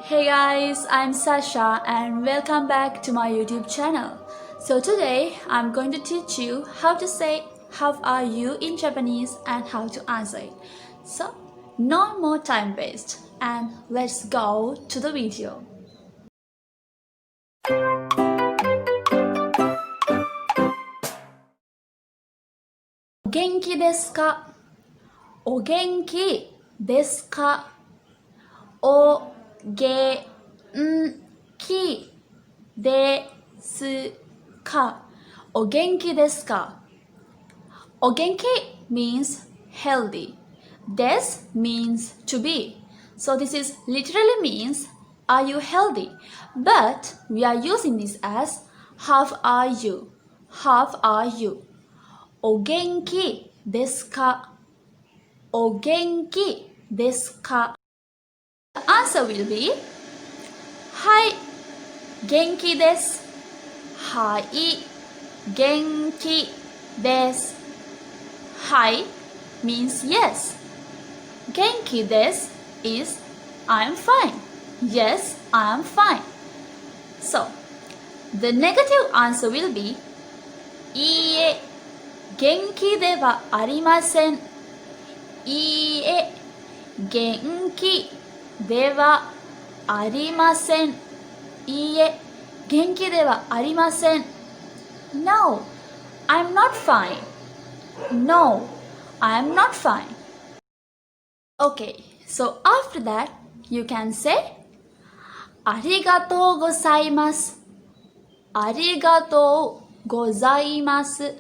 Hey guys, I'm Sasha and welcome back to my YouTube channel. So today I'm going to teach you how to say how are you in Japanese and how to answer it. So no more time waste and let's go to the video. お元気ですか? お元気ですか? お元気ですか? お元気ですか? お元気 means healthy. です means to be. So this is literally means are you healthy? But we are using this as how are you? How are you? お元気ですか? お元気ですか? The answer will be はい元気ですはい元気ですはい means yes 元気です is I'm fine yes I'm fine so the negative answer will be いいえ元気ではありませんいいえ元気ではありませんいいえ元気ではありません No, I'm not fine No, I'm not fine Okay, so after that you can say ありがとうございますありがとうございます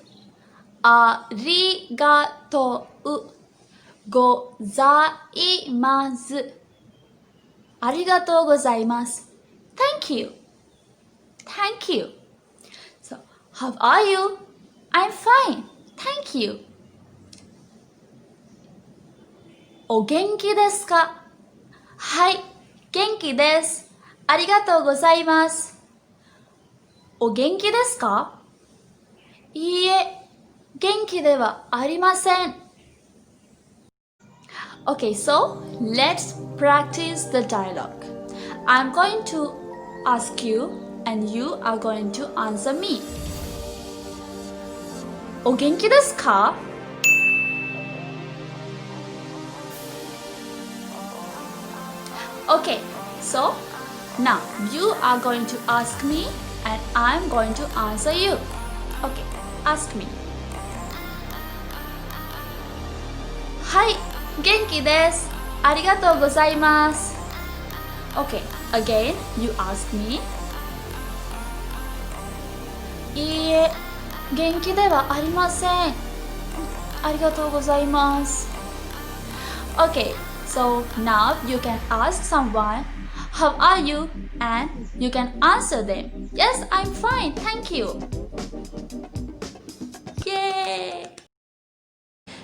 ありがとうございますありがとうございます Thank you Thank you So, how are you? I'm fine Thank you お元気ですかはい元気ですありがとうございますお元気ですかいいえ元気ではありません Okay, so let's practice the dialogue. I'm going to ask you and you are going to answer me. お元気ですか? Okay, so now you are going to ask me and I'm going to answer you. Okay, ask me. はい元気ですありがとうございます Okay, again you ask me いいえ元気ではありませんありがとうございます Okay, so now you can ask someone How are you? And you can answer them Yes, I'm fine, thank you Yay!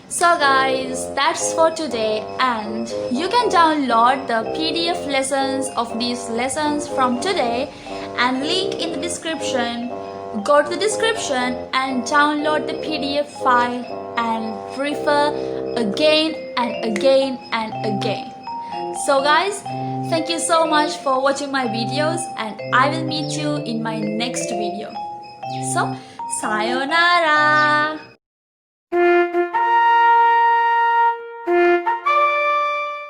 So guys, that's for today and you can download the PDF lessons of these lessons from today and link in the description. Go to the description and download the PDF file and refer again and again and again. So guys, thank you so much for watching my videos and I will meet you in my next video. So, sayonara!